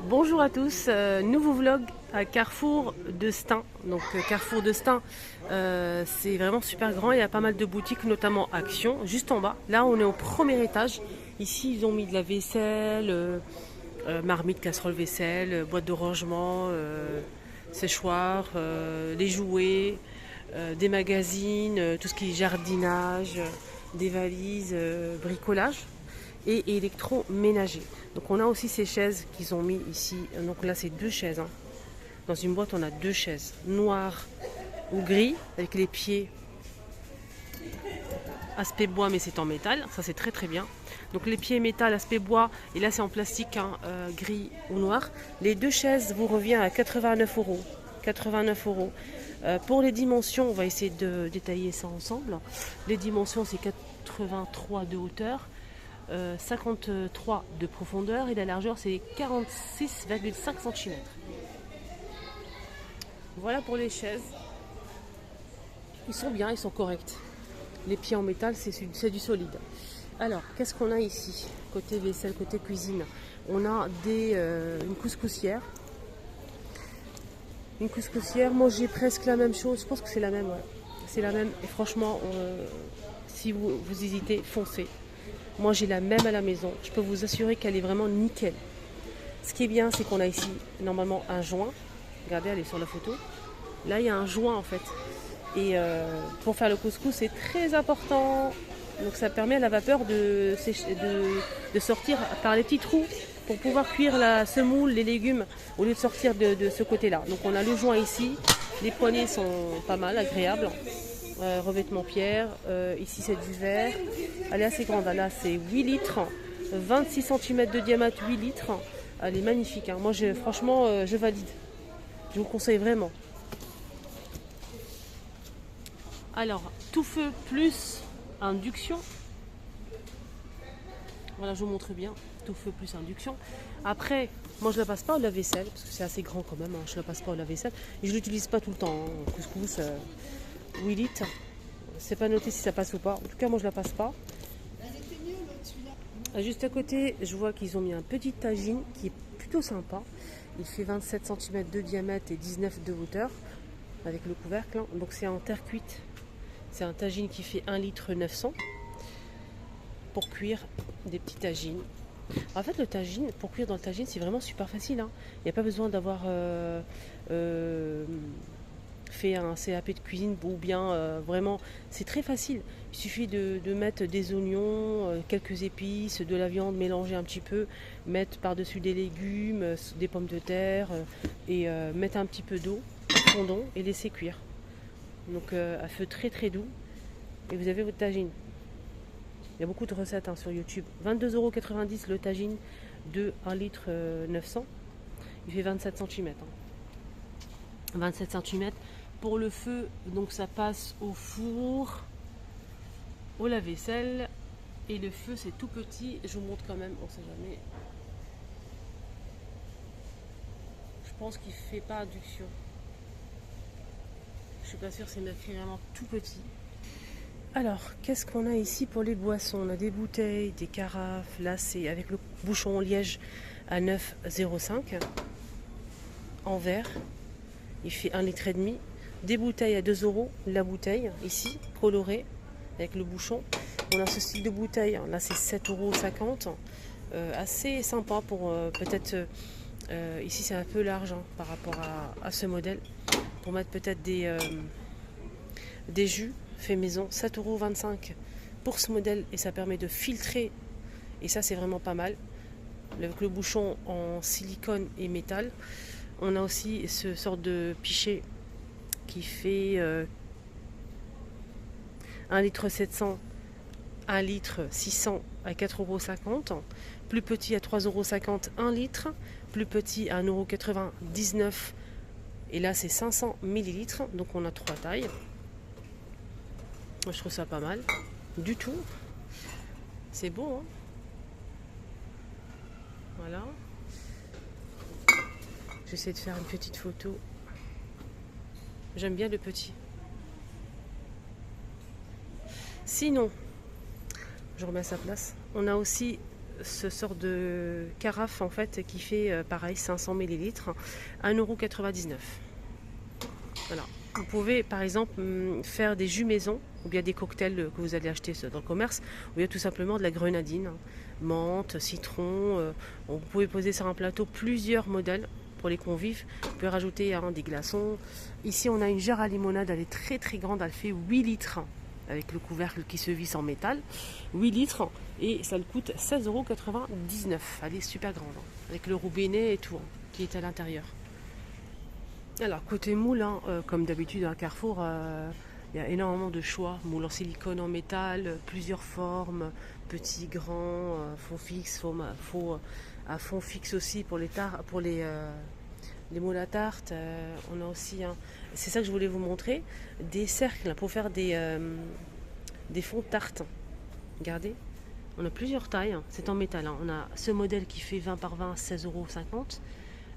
Bonjour à tous, nouveau vlog à Carrefour de Stein. Donc Carrefour de Stein, c'est vraiment super grand, il y a pas mal de boutiques, notamment Action, juste en bas. Là on est au premier étage, ici ils ont mis de la vaisselle, marmite, casserole, vaisselle, boîte de rangement, séchoir, des jouets, des magazines, tout ce qui est jardinage, des valises, bricolage et électroménager. Donc on a aussi ces chaises qu'ils ont mis ici. Donc là c'est deux chaises. Dans une boîte on a deux chaises, noires ou gris, avec les pieds aspect bois mais c'est en métal. Ça c'est très très bien. Donc les pieds métal, aspect bois, et là c'est en plastique, gris ou noir. Les deux chaises vous revient à 89 euros. 89 euros. Pour les dimensions, on va essayer de détailler ça ensemble. Les dimensions c'est 83 de hauteur, 53 de profondeur et la largeur c'est 46,5 cm. Voilà pour les chaises. Ils sont bien, ils sont corrects. Les pieds en métal, c'est du solide. Alors, qu'est-ce qu'on a ici? Côté vaisselle, côté cuisine, on a une couscoussière. Une couscoussière, moi j'ai presque la même chose, je pense que c'est la même. Ouais. C'est la même et franchement, si vous hésitez, foncez. Moi j'ai la même à la maison, je peux vous assurer qu'elle est vraiment nickel. Ce qui est bien, c'est qu'on a ici normalement un joint. Regardez, elle est sur la photo. Là il y a un joint en fait. Et pour faire le couscous c'est très important. Donc ça permet à la vapeur de sortir par les petits trous pour pouvoir cuire la semoule, les légumes, au lieu de sortir de ce côté-là. Donc on a le joint ici, les poignées sont pas mal, agréables. Revêtement pierre, ici c'est du verre. Elle est assez grande, là c'est 8 litres, 26 cm de diamètre, 8 litres. Elle est magnifique, hein. Moi franchement je valide. Je vous conseille vraiment. Alors, tout feu plus induction. Voilà, je vous montre bien. Tout feu plus induction. Après, moi je la passe pas au lave-vaisselle, parce que c'est assez grand quand même, hein. Je la passe pas au lave-vaisselle. Et je l'utilise pas tout le temps, hein. Couscous, 8 litres. C'est pas noté si ça passe ou pas. En tout cas, moi je la passe pas. Juste à côté, je vois qu'ils ont mis un petit tagine qui est plutôt sympa. Il fait 27 cm de diamètre et 19 de hauteur, avec le couvercle, hein. Donc c'est en terre cuite. C'est un tagine qui fait 1 litre 900 pour cuire des petits tagines. En fait, le tagine, pour cuire dans le tagine, c'est vraiment super facile, hein. Il n'y a pas besoin d'avoir fait un CAP de cuisine ou bien vraiment, c'est très facile. Il suffit de mettre des oignons, quelques épices, de la viande mélangée un petit peu, mettre par-dessus des légumes, des pommes de terre et mettre un petit peu d'eau, fondant et laisser cuire. Donc à feu très très doux et vous avez votre tagine. Il y a beaucoup de recettes, hein, sur YouTube. 22,90 € le tagine de 1 litre 900. Il fait 27 cm. 27 cm. Pour le feu, donc ça passe au four, au lave-vaisselle. Et le feu c'est tout petit. Je vous montre quand même, on ne sait jamais. Je pense qu'il ne fait pas induction. Je suis pas sûre, c'est vraiment tout petit. Alors, qu'est-ce qu'on a ici pour les boissons? On a des bouteilles, des carafes. Là, c'est avec le bouchon en liège à 9,05 en verre. Il fait 1,5 litre. Des bouteilles à 2 €. La bouteille, ici, colorée, avec le bouchon. On a ce style de bouteille. Là, c'est 7,50 €. Assez sympa pour peut-être... ici, c'est un peu large, hein, par rapport à ce modèle. Pour mettre peut-être des jus fait maison, 7,25 € pour ce modèle, et ça permet de filtrer, et ça c'est vraiment pas mal, avec le bouchon en silicone et métal. On a aussi ce sort de pichet qui fait 1 litre 700, 1 litre 600 à 4,50 €, plus petit à 3,50 € 1 litre, plus petit à 1,99 €, et là c'est 500 ml, donc on a 3 tailles. Moi je trouve ça pas mal du tout. C'est beau, hein. Voilà. J'essaie de faire une petite photo. J'aime bien le petit. Sinon, je remets à sa place. On a aussi ce sort de carafe en fait qui fait pareil 500 millilitres, 1,99 €. Voilà. Vous pouvez par exemple faire des jus maison ou bien des cocktails que vous allez acheter dans le commerce ou bien tout simplement de la grenadine, menthe, citron. Vous pouvez poser sur un plateau plusieurs modèles pour les convives. Vous pouvez rajouter des glaçons. Ici on a une jarre à limonade, elle est très très grande, elle fait 8 litres avec le couvercle qui se visse en métal. 8 litres et ça le coûte 16,99 €. Elle est super grande avec le robinet et tout qui est à l'intérieur. Alors côté moule, comme d'habitude à Carrefour, il y a énormément de choix. Moule en silicone, en métal, plusieurs formes, petits, grands, fond fixe, à fond fixe aussi pour les moules à tarte. On a aussi, c'est ça que je voulais vous montrer, des cercles pour faire des fonds de tarte. Regardez, on a plusieurs tailles, c'est en métal. On a ce modèle qui fait 20 par 20, 16,50 €.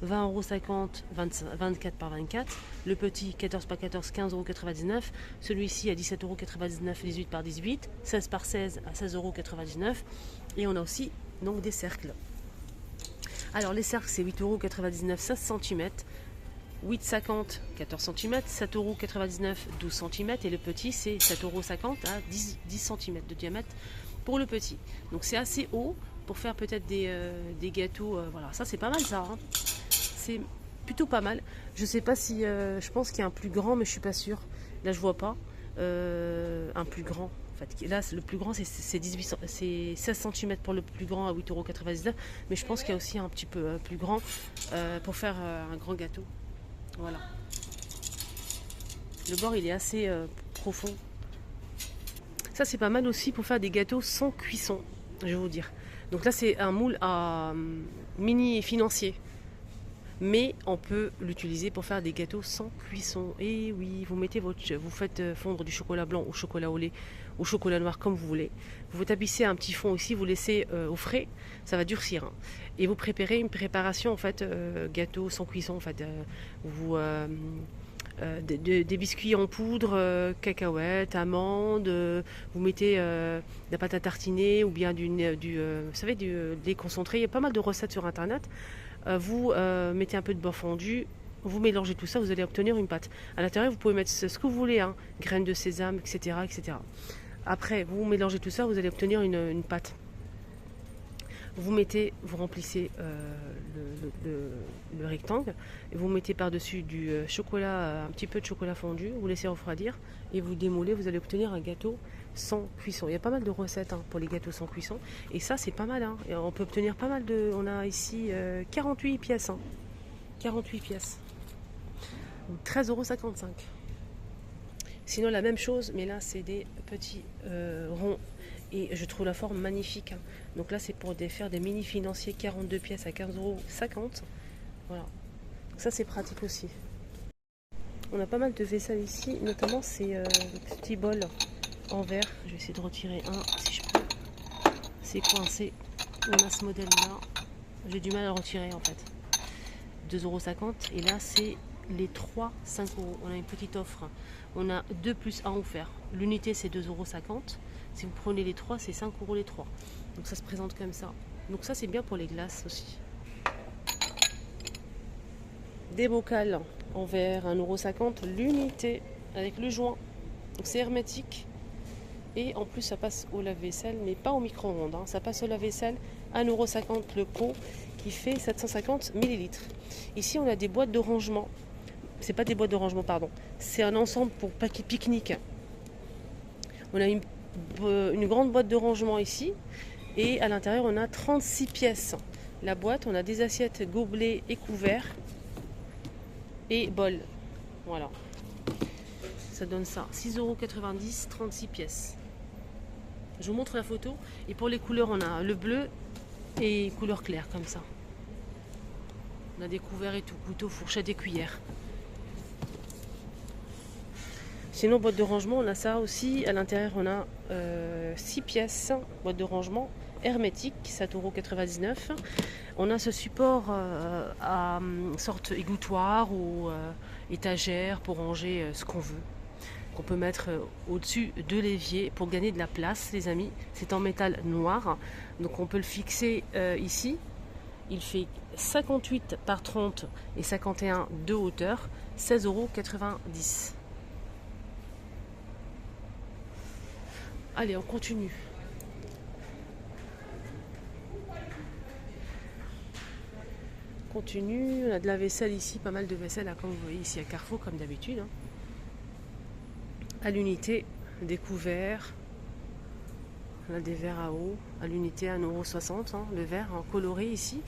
20,50 €, 24 par 24. Le petit 14 par 14, 15,99 €. Celui-ci à 17,99 €, 18 par 18. 16 par 16 à 16,99 €. Et on a aussi donc des cercles. Alors les cercles c'est 8,99 €, 16 cm. 8,50 €, 14 cm. 7,99 €, 12 cm. Et le petit c'est 7,50 € à 10 cm de diamètre pour le petit. Donc c'est assez haut pour faire peut-être des gâteaux. Voilà, ça c'est pas mal ça. C'est plutôt pas mal. Je sais pas si je pense qu'il y a un plus grand, mais je suis pas sûre. Là je vois pas un plus grand. En fait, là le plus grand c'est 16 cm pour le plus grand à 8,99 €. Mais je pense qu'il y a aussi un petit peu plus grand pour faire un grand gâteau. Voilà. Le bord il est assez profond. Ça c'est pas mal aussi pour faire des gâteaux sans cuisson, je vais vous dire. Donc là c'est un moule à mini financier. Mais on peut l'utiliser pour faire des gâteaux sans cuisson. Et oui, vous faites fondre du chocolat blanc au chocolat au lait, au chocolat noir comme vous voulez. Vous tapissez un petit fond ici, vous laissez au frais, ça va durcir. Et vous préparez une préparation en fait gâteau sans cuisson. En fait, des biscuits en poudre, cacahuètes, amandes, vous mettez de la pâte à tartiner ou bien du lait concentré. Il y a pas mal de recettes sur internet. Vous mettez un peu de beurre fondu, vous mélangez tout ça, vous allez obtenir une pâte. À l'intérieur, vous pouvez mettre ce que vous voulez, graines de sésame, etc., etc. Après, vous mélangez tout ça, vous allez obtenir une pâte. Vous remplissez le rectangle et vous mettez par-dessus du chocolat, un petit peu de chocolat fondu, vous laissez refroidir et vous démoulez, vous allez obtenir un gâteau sans cuisson. Il y a pas mal de recettes pour les gâteaux sans cuisson et ça c'est pas mal. Et on peut obtenir pas mal de... On a ici 48 pièces. 48 pièces. 13,55 €. Sinon la même chose, mais là c'est des petits ronds. Et je trouve la forme magnifique. Donc là, c'est pour faire des mini financiers 42 pièces à 15,50 €. Voilà. Donc ça, c'est pratique aussi. On a pas mal de vaisselle ici, notamment ces petits bols en verre. Je vais essayer de retirer un si je peux. C'est coincé. On a ce modèle-là. J'ai du mal à le retirer en fait. 2,50 €. Et là, c'est les 3, 5 €. On a une petite offre. On a 2 plus 1 offert. L'unité, c'est 2,50 €. Si vous prenez les 3, c'est 5 € les 3. Donc ça se présente comme ça. Donc ça, c'est bien pour les glaces aussi. Des bocals en verre, 1,50 € l'unité avec le joint. Donc c'est hermétique. Et en plus, ça passe au lave-vaisselle, mais pas au micro-ondes. Ça passe au lave-vaisselle, 1,50 € le pot qui fait 750 ml. Ici, on a des boîtes de rangement. C'est pas des boîtes de rangement, pardon. C'est un ensemble pour pique-nique. On a une grande boîte de rangement ici. Et à l'intérieur, on a 36 pièces. La boîte, on a des assiettes, gobelets et couverts. Et bols. Voilà. Ça donne ça. 6,90 €, 36 pièces. Je vous montre la photo. Et pour les couleurs, on a le bleu et couleur claire, comme ça. On a des couverts et tout. Couteau, fourchette et cuillère. Sinon, boîte de rangement, on a ça aussi. À l'intérieur, on a 6 pièces. Boîte de rangement hermétique, 7,99 €. On a ce support à sorte égouttoir ou étagère pour ranger ce qu'on veut. qu'on peut mettre au-dessus de l'évier pour gagner de la place, les amis. C'est en métal noir, donc on peut le fixer ici. Il fait 58 par 30 et 51 de hauteur, 16,90 €. Allez, on continue. On a de la vaisselle ici, pas mal de vaisselle, hein, comme vous voyez ici à Carrefour, comme d'habitude. Hein. À l'unité, des couverts. On a des verres à eau à l'unité 1,60 €, hein, le verre en coloré ici.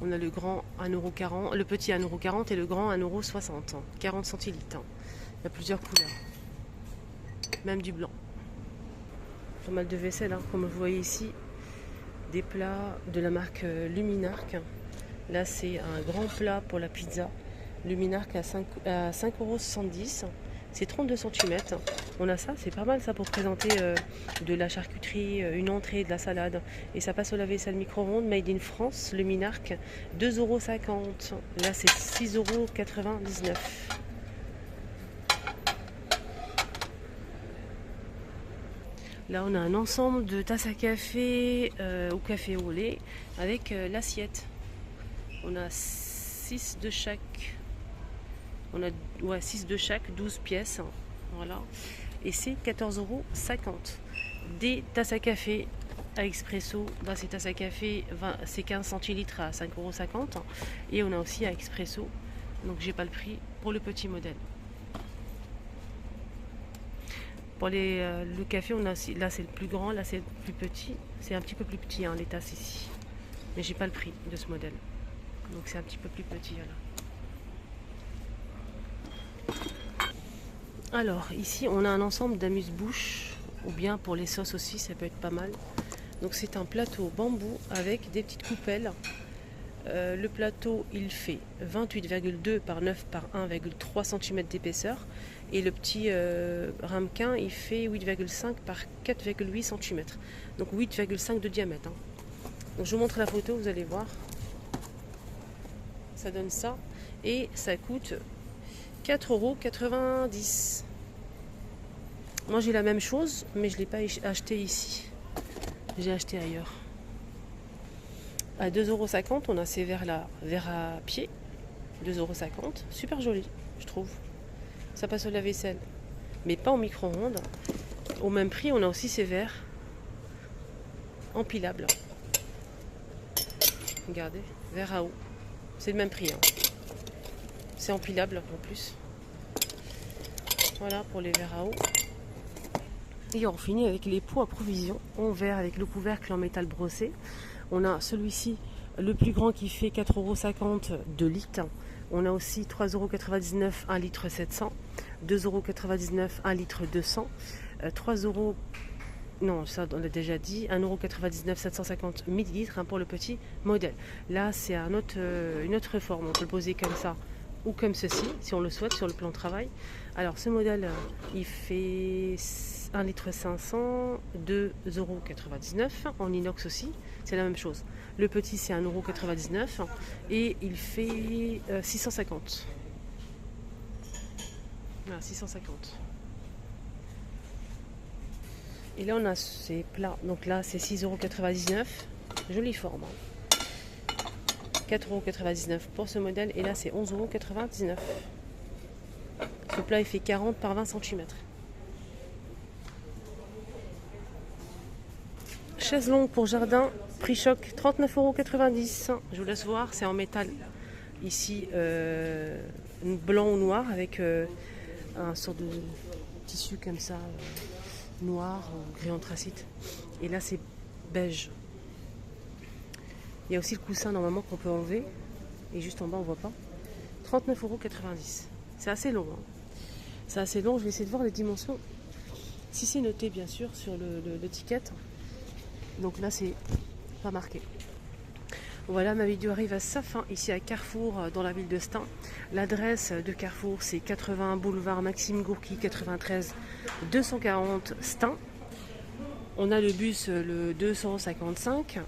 On a le grand 1,40 €, le petit 1,40 € et le grand 1,60 €, 40 centilitres. Hein. Il y a plusieurs couleurs, même du blanc. Pas mal de vaisselle, hein, comme vous voyez ici. Des plats de la marque Luminarc. Là, c'est un grand plat pour la pizza. Luminarc à 5,70 €. C'est 32 cm. On a ça, c'est pas mal ça pour présenter de la charcuterie, une entrée, de la salade. Et ça passe au lave-vaisselle micro-ondes, made in France, Luminarc, 2,50 €. Là, c'est 6,99 €. Là, on a un ensemble de tasses à café ou café au lait avec l'assiette. On a 6 de chaque. On a 6 de chaque, 12 pièces. Voilà. Et c'est 14,50 €. Des tasses à café à expresso. Dans ces tasses à café, c'est 15 centilitres à 5,50 €. Et on a aussi à expresso. Donc j'ai pas le prix pour le petit modèle. Pour le café, on a aussi, là c'est le plus grand, là c'est le plus petit. C'est un petit peu plus petit, hein, les tasses ici. Mais j'ai pas le prix de ce modèle. Donc c'est un petit peu plus petit. Là. Alors ici on a un ensemble d'amuse-bouches, ou bien pour les sauces aussi, ça peut être pas mal. Donc c'est un plateau bambou avec des petites coupelles. Le plateau il fait 28,2 par 9 par 1,3 cm d'épaisseur. Et le petit ramequin il fait 8,5 par 4,8 cm. Donc 8,5 de diamètre. Hein. Donc je vous montre la photo, vous allez voir. Ça donne ça. Et ça coûte 4,90 €. Moi j'ai la même chose, mais je ne l'ai pas acheté ici. J'ai acheté ailleurs. À 2,50 €, on a ces verres-là, verres à pied. 2,50 €. Super joli, je trouve. Ça passe au lave-vaisselle. Mais pas au micro-ondes. Au même prix, on a aussi ces verres empilables. Regardez, verre à eau. C'est le même prix. Hein. C'est empilable en plus. Voilà pour les verres à eau. Et on finit avec les pots à provision en verre avec le couvercle en métal brossé. On a celui-ci, le plus grand qui fait 4,50 € 2 litres. On a aussi 3,99 € 1 litre 700, 2,99 € 1 litre 200, 3 €, non ça on l'a déjà dit, 1,99 € 750 ml hein, pour le petit modèle. Là c'est une autre forme, on peut le poser comme ça ou comme ceci si on le souhaite sur le plan de travail. Alors ce modèle il fait 1 litre 500, 2,99 € en inox aussi, c'est la même chose. Le petit c'est 1,99 € et il fait 650. Voilà, 650. Et là on a ces plats, donc là c'est 6,99 €, jolie forme. 4,99 € pour ce modèle et là c'est 11,99 €. Ce plat il fait 40 par 20 cm. Chaise longue pour jardin, prix choc 39,90 €. Je vous laisse voir, c'est en métal. Ici, blanc ou noir avec un sort de tissu comme ça, noir ou gris anthracite. Et là, c'est beige. Il y a aussi le coussin normalement qu'on peut enlever. Et juste en bas, on voit pas. 39,90 €. C'est assez long. Hein. C'est assez long. Je vais essayer de voir les dimensions. Si c'est noté, bien sûr, sur l'étiquette. Donc là, c'est pas marqué. Voilà, ma vidéo arrive à sa fin ici à Carrefour, dans la ville de Stains. L'adresse de Carrefour, c'est 80 boulevard Maxime Gourki, 93 240 Stains. On a le bus le 255,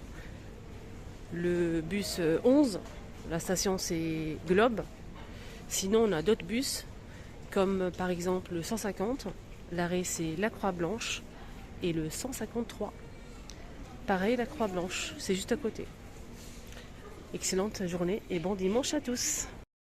le bus 11, la station c'est Globe. Sinon, on a d'autres bus Comme par exemple le 150, l'arrêt c'est la Croix Blanche et le 153. Pareil, la Croix Blanche, c'est juste à côté. Excellente journée et bon dimanche à tous.